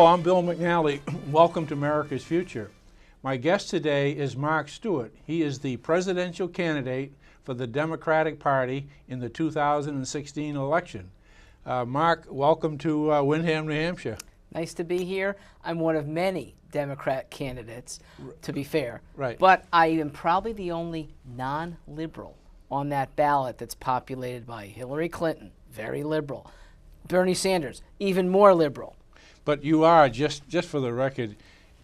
I'm Bill McNally. Welcome to America's Future. My guest today is Mark Stewart. He is the presidential candidate for the Democratic Party in the 2016 election. Mark, welcome to Windham, New Hampshire. Nice to be here. I'm one of many Democrat candidates, to be fair. Right. But I am probably the only non-liberal on that ballot that's populated by Hillary Clinton, very liberal. Bernie Sanders, even more liberal. But you are, just for the record,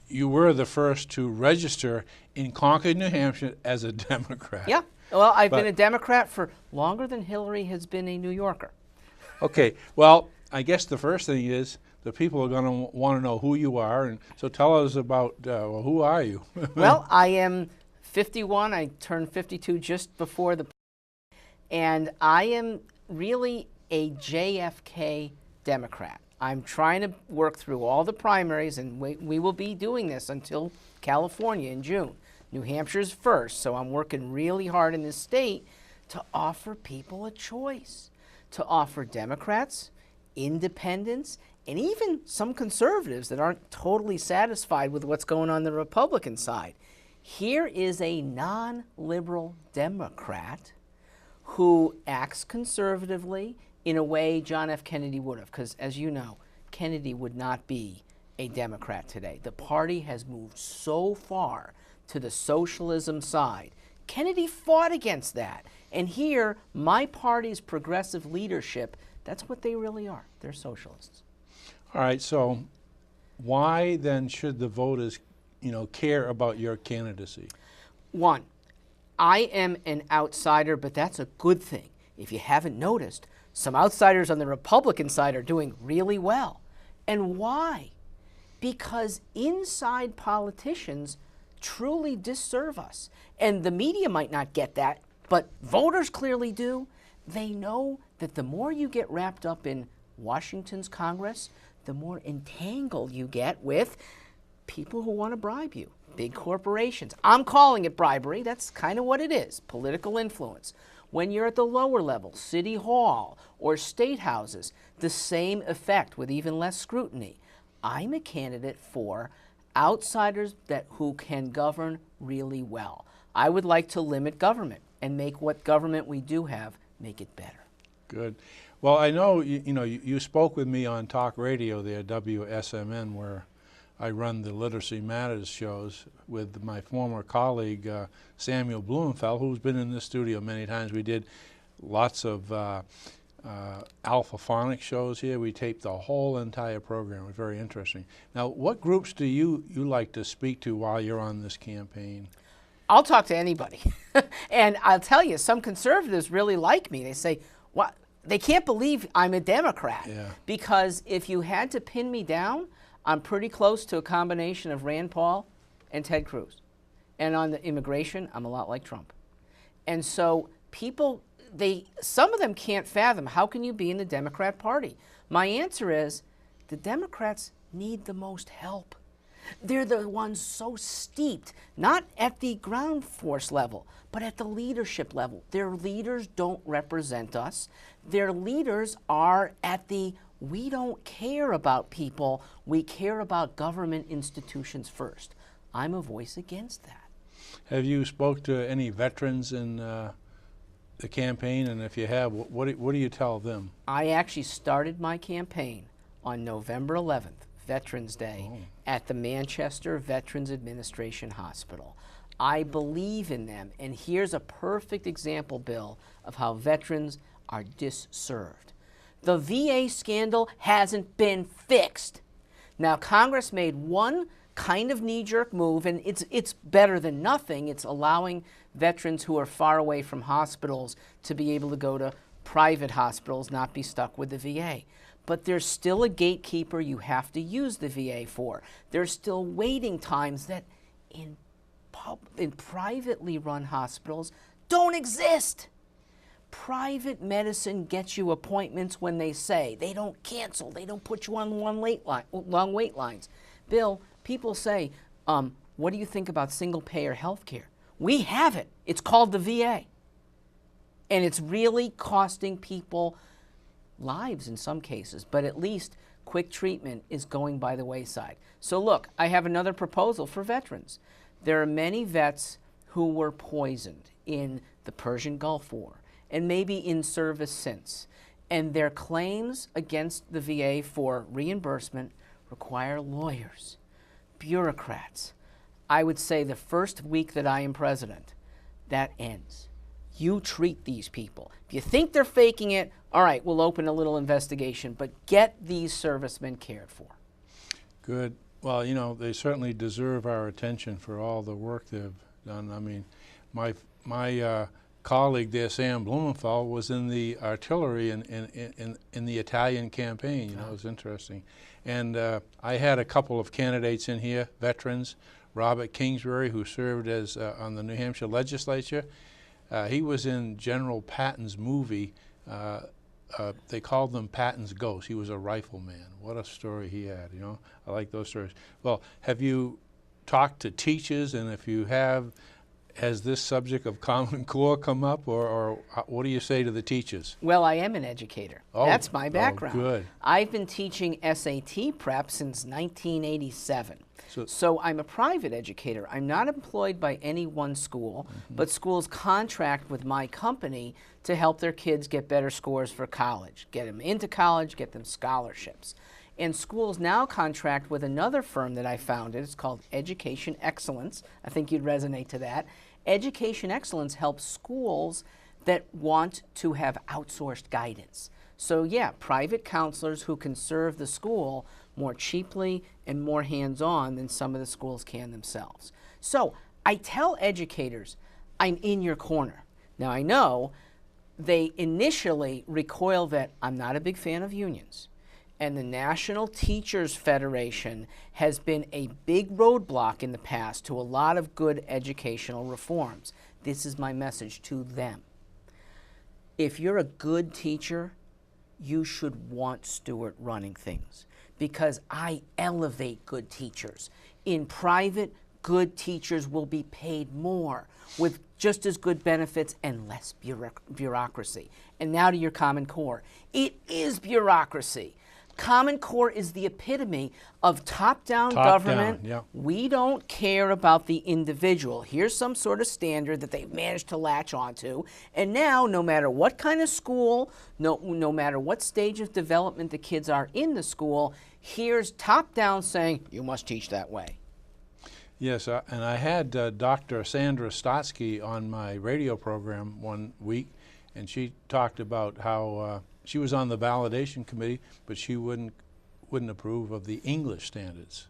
you were the first to register in Concord, New Hampshire as a Democrat. Yeah. Well, I've been a Democrat for longer than Hillary has been a New Yorker. Okay. Well, I guess the first thing is the people are going to want to know who you are, and so tell us about, well, who are you? Well, I am 51. I turned 52 just before the, and I am really a JFK Democrat. I'm trying to work through all the primaries, and we will be doing this until California in June. New Hampshire's first, so I'm working really hard in this state to offer people a choice, to offer Democrats, independents, and even some conservatives that aren't totally satisfied with what's going on the Republican side. Here is a non-liberal Democrat who acts conservatively in a way John F. Kennedy would have, because as you know, Kennedy would not be a Democrat today. The party has moved so far to the socialism side. Kennedy fought against that. And here, my party's progressive leadership, that's what they really are. They're socialists. All right, so why then should the voters, care about your candidacy? One, I am an outsider, but that's a good thing. If you haven't noticed, some outsiders on the Republican side are doing really well. And why? Because inside politicians truly disserve us. And the media might not get that, but voters clearly do. They know that the more you get wrapped up in Washington's Congress, the more entangled you get with people who want to bribe you, big corporations. I'm calling it bribery. That's kind of what it is, political influence. When you're at the lower level, City Hall or state houses, the same effect with even less scrutiny. I'm a candidate for outsiders who can govern really well. I would like to limit government and make what government we do have, make it better. Good. Well, I know you spoke with me on talk radio there, WSMN, where I run the Literacy Matters shows with my former colleague Samuel Blumenfeld, who's been in this studio many times. We did lots of alphaphonic shows here. We taped the whole entire program. It was very interesting. Now, what groups do you like to speak to while you're on this campaign? I'll talk to anybody. And I'll tell you, some conservatives really like me. They say, "What? They can't believe I'm a Democrat." Yeah. Because if you had to pin me down, I'm pretty close to a combination of Rand Paul and Ted Cruz. And on the immigration, I'm a lot like Trump. And so people, some of them can't fathom, how can you be in the Democrat Party? My answer is, the Democrats need the most help. They're the ones so steeped, not at the ground force level, but at the leadership level. Their leaders don't represent us. Their leaders are at the we don't care about people, we care about government institutions first. I'm a voice against that. Have you spoke to any veterans in the campaign, and if you have, what do you tell them? I actually started my campaign on November 11th, Veterans Day, at the Manchester Veterans Administration Hospital. I believe in them, and here's a perfect example, Bill, of how veterans are disserved. The VA scandal hasn't been fixed. Now, Congress made one kind of knee-jerk move, and it's better than nothing. It's allowing veterans who are far away from hospitals to be able to go to private hospitals, not be stuck with the VA. But there's still a gatekeeper you have to use the VA for. There's still waiting times that in privately run hospitals don't exist. Private medicine gets you appointments when they say. They don't cancel. They don't put you on long wait lines. Bill, people say, what do you think about single-payer health care? We have it. It's called the VA. And it's really costing people lives in some cases, but at least quick treatment is going by the wayside. So look, I have another proposal for veterans. There are many vets who were poisoned in the Persian Gulf War and maybe in service since. And their claims against the VA for reimbursement require lawyers, bureaucrats. I would say the first week that I am president, that ends. You treat these people. If you think they're faking it, all right, we'll open a little investigation, but get these servicemen cared for. Good. Well, you know, they certainly deserve our attention for all the work they've done. I mean, my colleague there, Sam Blumenthal, was in the artillery in the Italian campaign. You know, it was interesting. And I had a couple of candidates in here, veterans. Robert Kingsbury, who served as on the New Hampshire legislature. He was in General Patton's movie. They called them Patton's Ghost. He was a rifleman. What a story he had, you know. I like those stories. Well, have you talked to teachers, and if you have, has this subject of Common Core come up, or what do you say to the teachers? Well, I am an educator. Oh, that's my background. Oh, good. I've been teaching SAT prep since 1987. So I'm a private educator. I'm not employed by any one school, but schools contract with my company to help their kids get better scores for college, get them into college, get them scholarships. And schools now contract with another firm that I founded. It's called Education Excellence. I think you'd resonate to that. Education Excellence helps schools that want to have outsourced guidance. So yeah, private counselors who can serve the school more cheaply and more hands-on than some of the schools can themselves. So I tell educators, I'm in your corner. Now I know they initially recoil that I'm not a big fan of unions. And the National Teachers Federation has been a big roadblock in the past to a lot of good educational reforms. This is my message to them. If you're a good teacher, you should want Stewart running things, because I elevate good teachers. In private, good teachers will be paid more with just as good benefits and less bureaucracy. And now to your Common Core. It is bureaucracy. Common Core is the epitome of top-down government. Yeah. We don't care about the individual. Here's some sort of standard that they've managed to latch onto. And now, no matter what kind of school, no matter what stage of development the kids are in the school, here's top-down saying, you must teach that way. Yes, and I had Dr. Sandra Stotsky on my radio program one week, and she talked about how she was on the validation committee, but she wouldn't approve of the English standards.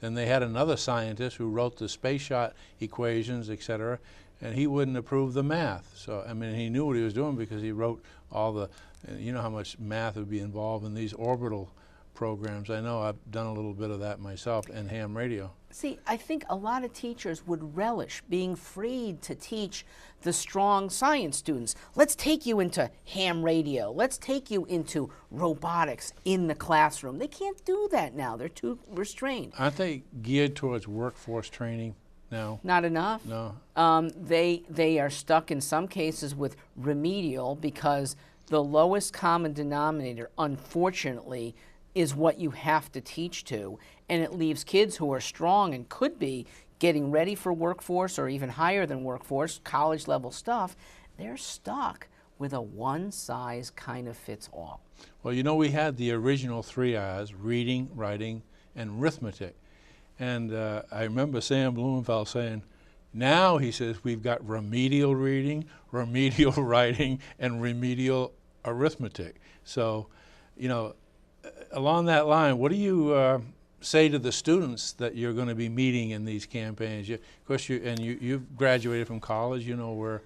Then they had another scientist who wrote the space shot equations, et cetera, and he wouldn't approve the math. So, I mean, he knew what he was doing because he wrote all the, you know how much math would be involved in these orbital programs. I know I've done a little bit of that myself in ham radio. See, I think a lot of teachers would relish being freed to teach the strong science students. Let's take you into ham radio. Let's take you into robotics in the classroom. They can't do that now. They're too restrained. Aren't they geared towards workforce training now? Not enough. No. They are stuck in some cases with remedial, because the lowest common denominator, unfortunately, is what you have to teach to, and it leaves kids who are strong and could be getting ready for workforce or even higher than workforce, college level stuff. They're stuck with a one-size-kind-of-fits-all. Well, you know, we had the original 3 R's, reading, writing, and arithmetic. And I remember Sam Blumenthal saying, now, he says, we've got remedial reading, remedial writing, and remedial arithmetic. So, you know, along that line, what do you say to the students that you're going to be meeting in these campaigns? Of course, you've graduated from college, you know where.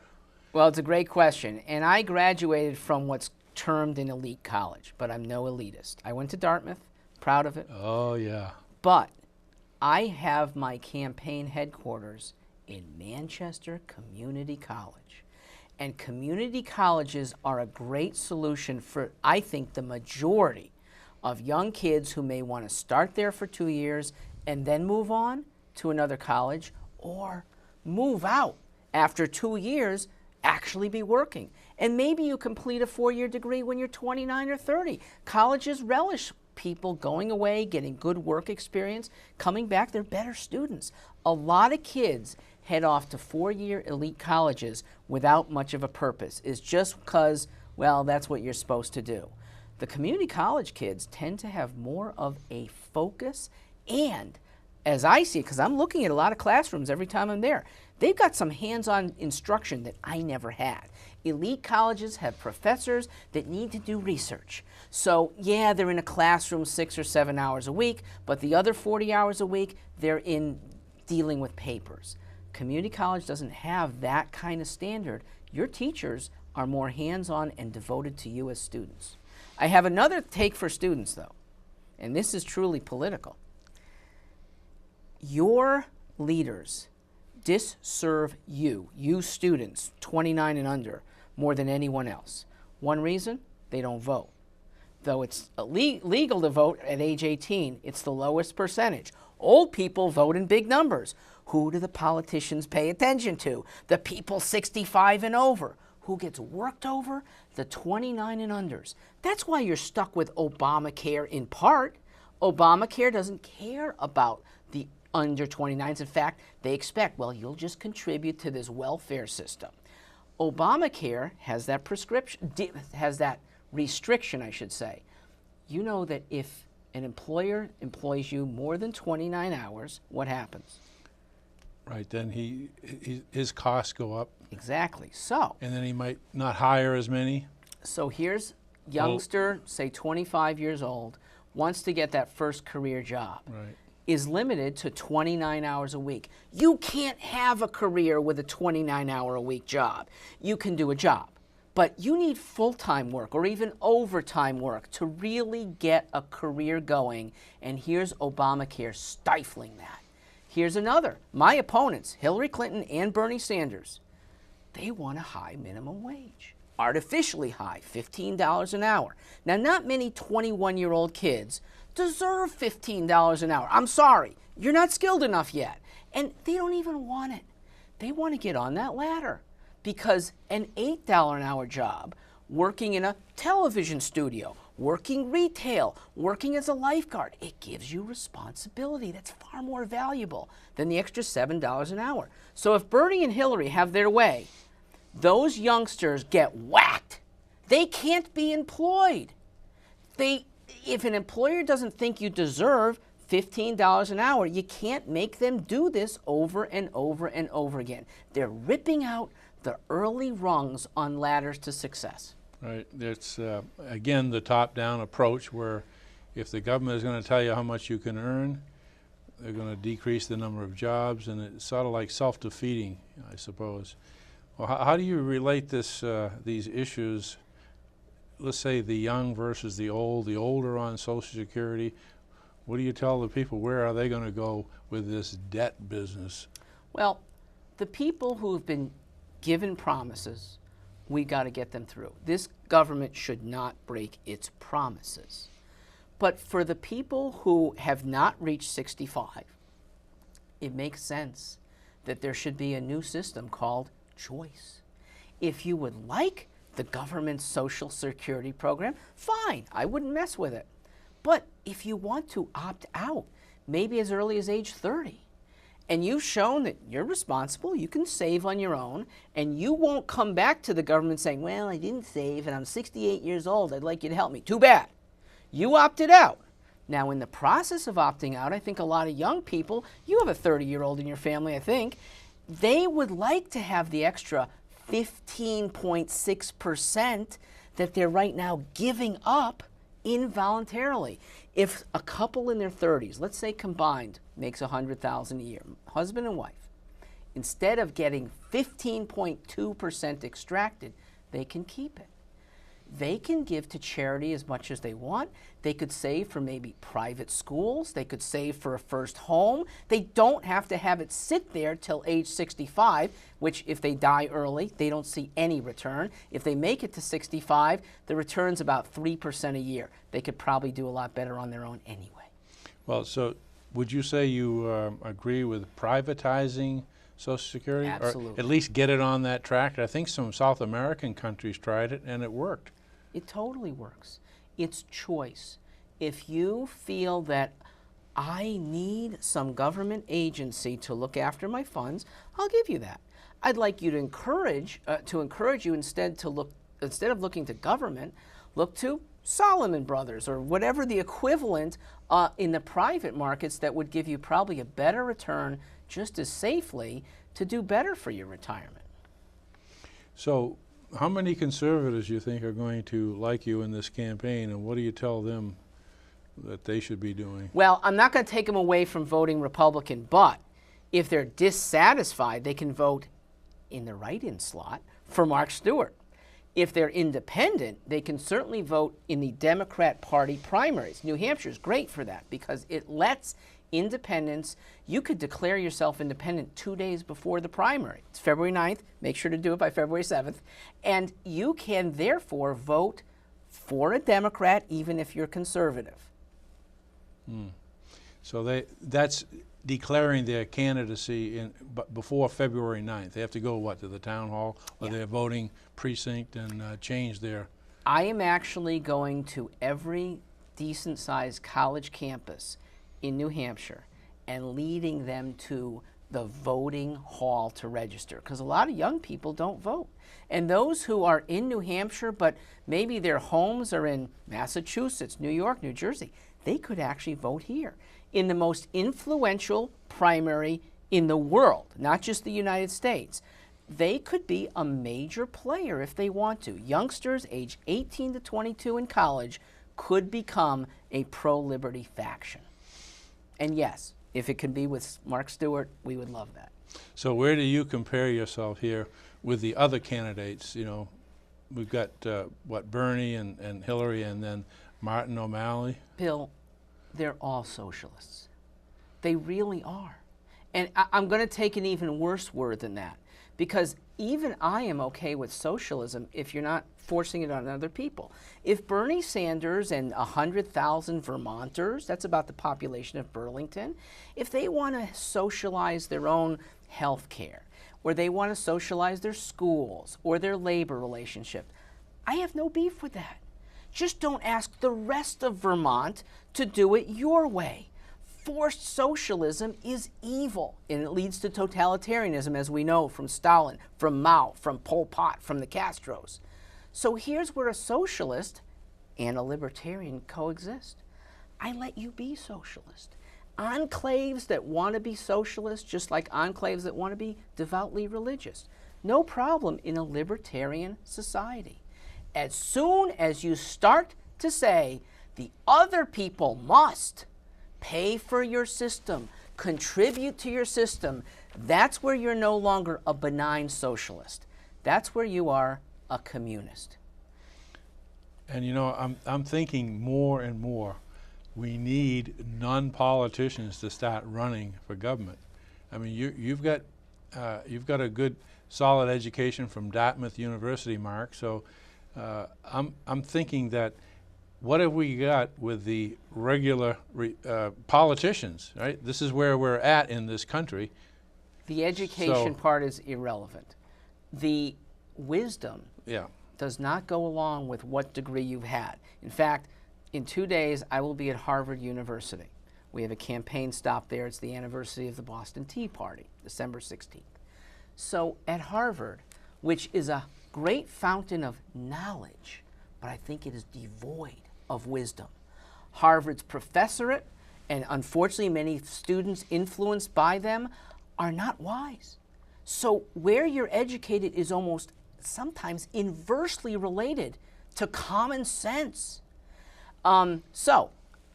Well, it's a great question. And I graduated from what's termed an elite college, but I'm no elitist. I went to Dartmouth, proud of it. Oh, yeah. But I have my campaign headquarters in Manchester Community College. And community colleges are a great solution for, I think, the majority of young kids who may want to start there for 2 years and then move on to another college, or move out after 2 years, actually be working. And maybe you complete a 4-year degree when you're 29 or 30. Colleges relish people going away, getting good work experience, coming back, they're better students. A lot of kids head off to 4-year elite colleges without much of a purpose. It's just because, well, that's what you're supposed to do. The community college kids tend to have more of a focus, and as I see it, because I'm looking at a lot of classrooms every time I'm there, they've got some hands-on instruction that I never had. Elite colleges have professors that need to do research. So yeah, they're in a classroom 6 or 7 hours a week, but the other 40 hours a week, they're in dealing with papers. Community college doesn't have that kind of standard. Your teachers are more hands-on and devoted to you as students. I have another take for students, though, and this is truly political. Your leaders disserve you students, 29 and under, more than anyone else. One reason, they don't vote. Though it's legal to vote at age 18, it's the lowest percentage. Old people vote in big numbers. Who do the politicians pay attention to? The people 65 and over. Who gets worked over? The 29 and unders. That's why you're stuck with Obamacare in part. Obamacare doesn't care about the under 29s. In fact, they expect, well, you'll just contribute to this welfare system. Obamacare has that restriction, I should say. You know that if an employer employs you more than 29 hours, what happens? Right, then his costs go up. Exactly. So. And then he might not hire as many. So here's youngster, say 25 years old, wants to get that first career job. Right. Is limited to 29 hours a week. You can't have a career with a 29-hour-a-week job. You can do a job, but you need full-time work or even overtime work to really get a career going, and here's Obamacare stifling that. Here's another. My opponents, Hillary Clinton and Bernie Sanders, they want a high minimum wage. Artificially high, $15 an hour. Now, not many 21-year-old kids deserve $15 an hour. I'm sorry, you're not skilled enough yet. And they don't even want it. They want to get on that ladder because an $8 an hour job, working in a television studio, working retail, working as a lifeguard, it gives you responsibility. That's far more valuable than the extra $7 an hour. So if Bernie and Hillary have their way, those youngsters get whacked. They can't be employed. If an employer doesn't think you deserve $15 an hour, you can't make them do this over and over and over again. They're ripping out the early rungs on ladders to success. Right. It's, again, the top-down approach where if the government is going to tell you how much you can earn, they're going to decrease the number of jobs, and it's sort of like self-defeating, I suppose. Well, how do you relate these issues, let's say the young versus the older on Social Security? What do you tell the people? Where are they going to go with this debt business? Well, the people who have been given promises, we got to get them through. This government should not break its promises. But for the people who have not reached 65, it makes sense that there should be a new system called choice. If you would like the government's Social Security program, fine, I wouldn't mess with it. But if you want to opt out, maybe as early as age 30, and you've shown that you're responsible, you can save on your own, and you won't come back to the government saying, well, I didn't save, and I'm 68 years old, I'd like you to help me. Too bad. You opted out. Now, in the process of opting out, I think a lot of young people, you have a 30-year-old in your family, I think, they would like to have the extra 15.6% that they're right now giving up involuntarily. If a couple in their 30s, let's say combined, makes $100,000 a year, husband and wife, instead of getting 15.2% extracted, they can keep it. They can give to charity as much as they want. They could save for maybe private schools. They could save for a first home. They don't have to have it sit there till age 65, which if they die early, they don't see any return. If they make it to 65, the return's about 3% a year. They could probably do a lot better on their own anyway. Well, so would you say you agree with privatizing Social Security? Absolutely. Or at least get it on that track? I think some South American countries tried it and it worked. It totally works. It's choice. if you feel that I need some government agency to look after my funds, I'll give you that. I'd like you to encourage you instead of looking to government, look to Solomon Brothers or whatever the equivalent in the private markets that would give you probably a better return just as safely to do better for your retirement. So how many conservatives you think are going to like you in this campaign, and what do you tell them that they should be doing? Well, I'm not going to take them away from voting Republican, but if they're dissatisfied, they can vote in the write-in slot for Mark Stewart. If they're independent, they can certainly vote in the Democrat Party primaries. New Hampshire is great for that because it lets independents, you could declare yourself independent 2 days before the primary. It's February 9th. Make sure to do it by February 7th. And you can therefore vote for a Democrat even if you're conservative. So that's declaring their candidacy before February 9th. They have to go, what, to the town hall or their voting precinct and change their... I am actually going to every decent-sized college campus in New Hampshire and leading them to the voting hall to register, because a lot of young people don't vote. And those who are in New Hampshire, but maybe their homes are in Massachusetts, New York, New Jersey, they could actually vote here in the most influential primary in the world, not just the United States. They could be a major player if they want to. Youngsters age 18 to 22 in college could become a pro-liberty faction. And yes, if it could be with Mark Stewart, we would love that. So where do you compare yourself here with the other candidates? You know, we've got, Bernie and Hillary and then Martin O'Malley. Bill, they're all socialists. They really are. And I'm going to take an even worse word than that, because even I am okay with socialism if you're not forcing it on other people. If Bernie Sanders and 100,000 Vermonters, that's about the population of Burlington, if they want to socialize their own health care, or they want to socialize their schools or their labor relationship, I have no beef with that. Just don't ask the rest of Vermont to do it your way. Forced socialism is evil, and it leads to totalitarianism, as we know from Stalin, from Mao, from Pol Pot, from the Castros. So here's where a socialist and a libertarian coexist. I let you be socialist. Enclaves that want to be socialist, just like enclaves that want to be devoutly religious. No problem in a libertarian society. As soon as you start to say the other people must pay for your system, contribute to your system, that's where you're no longer a benign socialist. That's where you are a communist. And you know, I'm thinking more and more, we need non-politicians to start running for government. I mean, you've got a good, solid education from Dartmouth University, Mark. So I'm thinking that what have we got with the regular politicians, right? This is where we're at in this country. The education part is irrelevant. The wisdom does not go along with what degree you've had. In fact, in 2 days, I will be at Harvard University. We have a campaign stop there. It's the anniversary of the Boston Tea Party, December 16th. So at Harvard, which is a great fountain of knowledge, but I think it is devoid of wisdom. Harvard's professorate, and unfortunately many students influenced by them, are not wise. So where you're educated is almost sometimes inversely related to common sense. So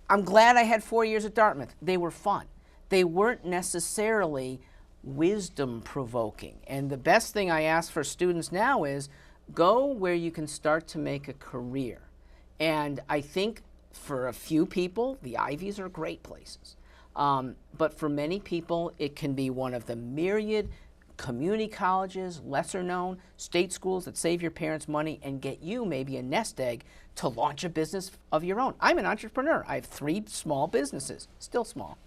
I'm glad I had 4 years at Dartmouth. They were fun. They weren't necessarily wisdom provoking. And the best thing I ask for students now is go where you can start to make a career. And I think for a few people, the Ivies are great places. But for many people, it can be one of the myriad community colleges, lesser known, state schools that save your parents money and get you maybe a nest egg to launch a business of your own. I'm an entrepreneur. I have 3 small businesses, still small.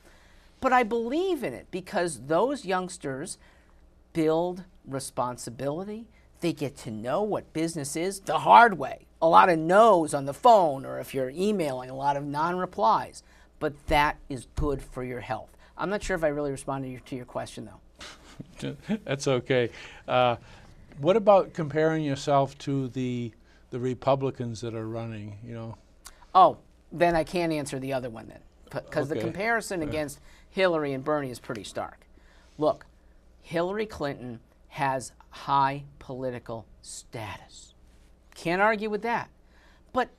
But I believe in it because those youngsters build responsibility, They get to know what business is the hard way. A lot of no's on the phone, or if you're emailing, a lot of non-replies. But that is good for your health. I'm not sure if I really responded to your question, though. That's okay. What about comparing yourself to the Republicans that are running, you know? Oh, then I can't answer the other one then, because Okay. the comparison against Hillary and Bernie is pretty stark. Look, Hillary Clinton has high political status. Can't argue with that. But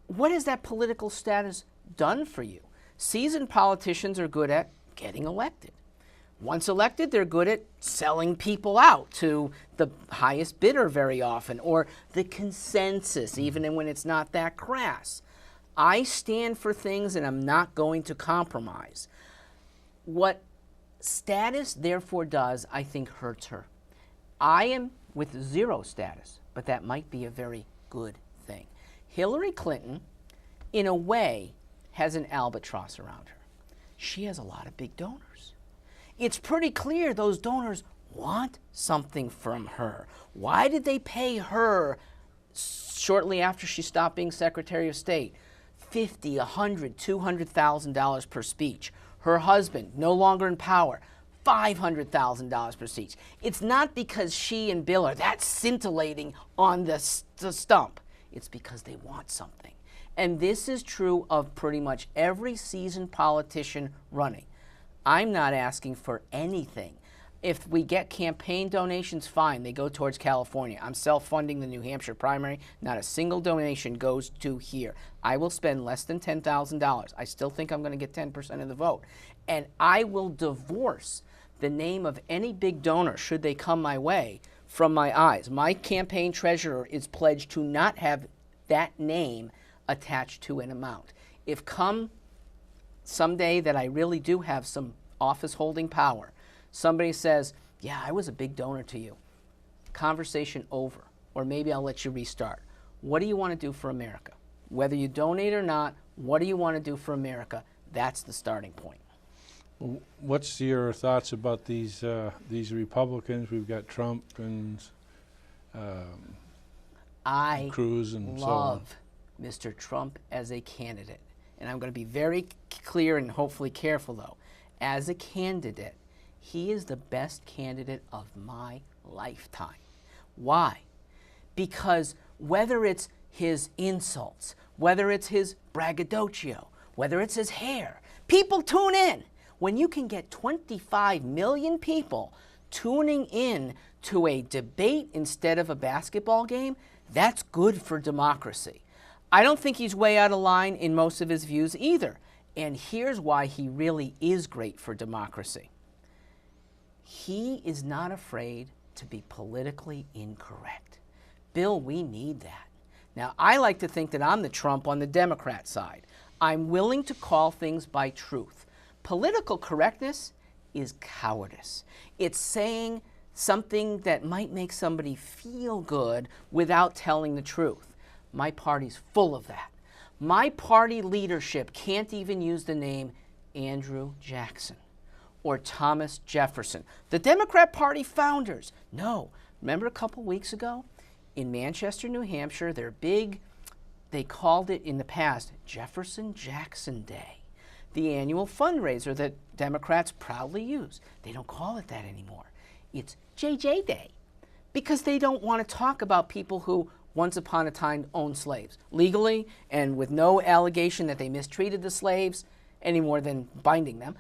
what has that political status done for you? Seasoned politicians are good at getting elected. Once elected, they're good at selling people out to the highest bidder very often, or the consensus, even when it's not that crass. I stand for things and I'm not going to compromise. What status therefore does, I think, hurts her. I am with zero status, but that might be a very good thing. Hillary Clinton, in a way, has an albatross around her. She has a lot of big donors. It's pretty clear those donors want something from her. Why did they pay her shortly after she stopped being Secretary of State $50,000, $100,000, $200,000 per speech? Her husband, no longer in power, $500,000 per speech. It's not because she and Bill are that scintillating on the stump. It's because they want something. And this is true of pretty much every seasoned politician running. I'm not asking for anything. If we get campaign donations, fine, they go towards California. I'm self-funding the New Hampshire primary. Not a single donation goes to here. I will spend less than $10,000. I still think I'm going to get 10% of the vote. And I will divorce the name of any big donor, should they come my way, from my eyes. My campaign treasurer is pledged to not have that name attached to an amount. If come someday that I really do have some office holding power, somebody says, yeah, I was a big donor to you, conversation over, or maybe I'll let you restart. What do you want to do for America? Whether you donate or not, what do you want to do for America? That's the starting point. What's your thoughts about these Republicans? We've got Trump and Cruz and so on. I love Mr. Trump as a candidate. And I'm going to be very clear and hopefully careful, though. As a candidate, he is the best candidate of my lifetime. Why? Because whether it's his insults, whether it's his braggadocio, whether it's his hair, people tune in. When you can get 25 million people tuning in to a debate instead of a basketball game, that's good for democracy. I don't think he's way out of line in most of his views either. And here's why he really is great for democracy. He is not afraid to be politically incorrect. Bill, we need that. Now, I like to think that I'm the Trump on the Democrat side. I'm willing to call things by truth. Political correctness is cowardice. It's saying something that might make somebody feel good without telling the truth. My party's full of that. My party leadership can't even use the name Andrew Jackson or Thomas Jefferson. The Democrat Party founders. No. Remember a couple weeks ago in Manchester, New Hampshire, their big, they called it in the past Jefferson Jackson Day, the annual fundraiser that Democrats proudly use. They don't call it that anymore. It's JJ Day because they don't want to talk about people who once upon a time owned slaves legally and with no allegation that they mistreated the slaves any more than binding them.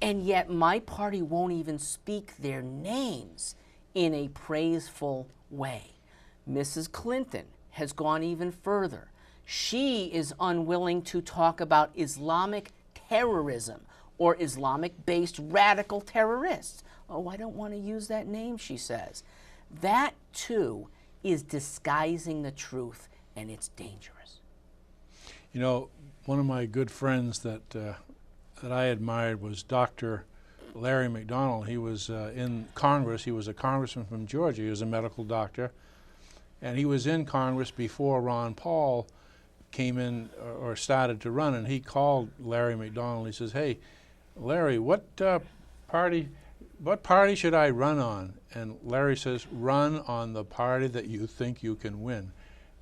And yet my party won't even speak their names in a praiseful way. Mrs. Clinton has gone even further. She is unwilling to talk about Islamic terrorism or Islamic-based radical terrorists. Oh, I don't want to use that name, she says. That, too, is disguising the truth, and it's dangerous. You know, one of my good friends that I admired was Dr. Larry McDonald. He was in Congress. He was a congressman from Georgia. He was a medical doctor. And he was in Congress before Ron Paul came in or started to run. And he called Larry McDonald. He says, hey, Larry, what party what party should I run on? And Larry says, run on the party that you think you can win.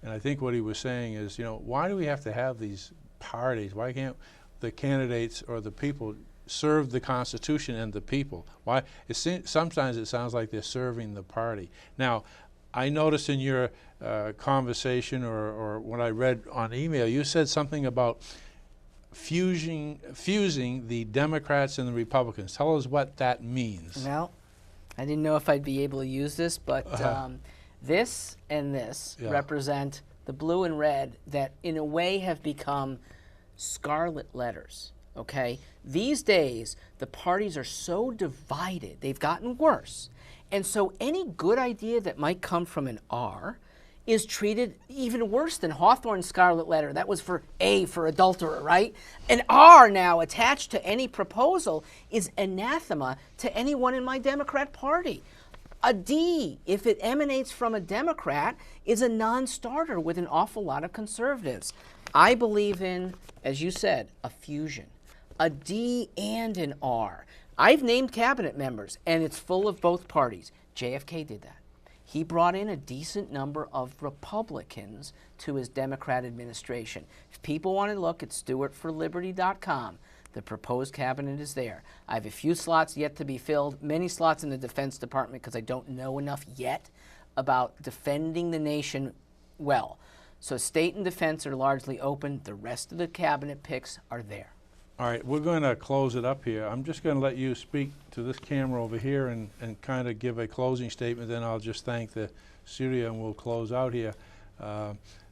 And I think what he was saying is, you know, why do we have to have these parties? Why can't the candidates or the people serve the Constitution and the people? Why? Sometimes it sounds like they're serving the party. Now, I noticed in your conversation or what I read on email, you said something about fusing the Democrats and the Republicans. Tell us what that means. Well, I didn't know if I'd be able to use this, but this and this represent the blue and red that in a way have become scarlet letters, okay? These days, the parties are so divided, they've gotten worse. And so any good idea that might come from an R is treated even worse than Hawthorne's scarlet letter. That was for A, for adulterer, right? An R now attached to any proposal is anathema to anyone in my Democrat Party. A D, if it emanates from a Democrat, is a non-starter with an awful lot of conservatives. I believe in, as you said, a fusion. A D and an R. I've named cabinet members, and it's full of both parties. JFK did that. He brought in a decent number of Republicans to his Democrat administration. If people want to look at StewartForLiberty.com, the proposed cabinet is there. I have a few slots yet to be filled, many slots in the Defense Department because I don't know enough yet about defending the nation well. So state and defense are largely open. The rest of the cabinet picks are there. All right, we're going to close it up here. I'm just going to let you speak to this camera over here and kind of give a closing statement. Then I'll just thank the studio and we'll close out here.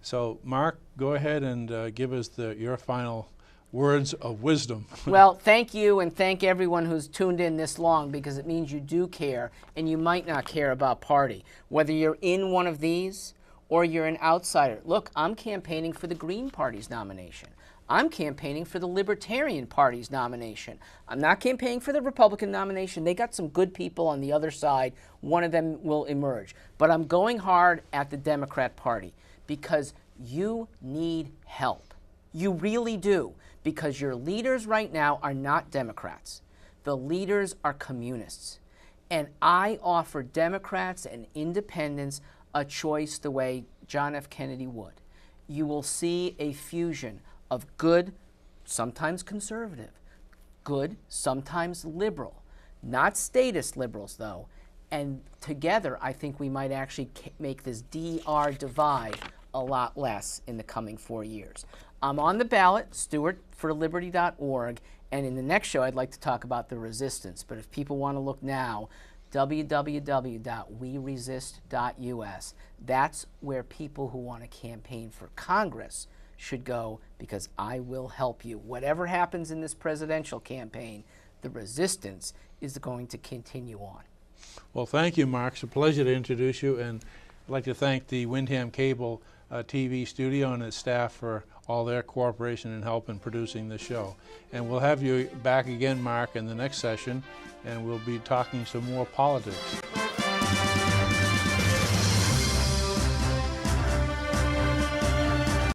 So, Mark, go ahead and give us your final words of wisdom. Well, thank you, and thank everyone who's tuned in this long, because it means you do care, and you might not care about party. Whether you're in one of these or you're an outsider. Look, I'm campaigning for the Green Party's nomination. I'm campaigning for the Libertarian Party's nomination. I'm not campaigning for the Republican nomination. They got some good people on the other side. One of them will emerge. But I'm going hard at the Democrat Party because you need help. You really do, because your leaders right now are not Democrats. The leaders are communists. And I offer Democrats and independents a choice the way John F. Kennedy would. You will see a fusion of good, sometimes conservative, good, sometimes liberal, not statist liberals though, and together I think we might actually make this DR divide a lot less in the coming 4 years. I'm on the ballot, StewartForLiberty.org, and in the next show I'd like to talk about the resistance, but if people want to look now, www.weresist.us. That's where people who want to campaign for Congress should go, because I will help you. Whatever happens in this presidential campaign, the resistance is going to continue on. Well, thank you, Mark. It's a pleasure to introduce you, and I'd like to thank the Windham Cable TV studio and its staff for all their cooperation and help in producing the show. And we'll have you back again, Mark, in the next session, and we'll be talking some more politics.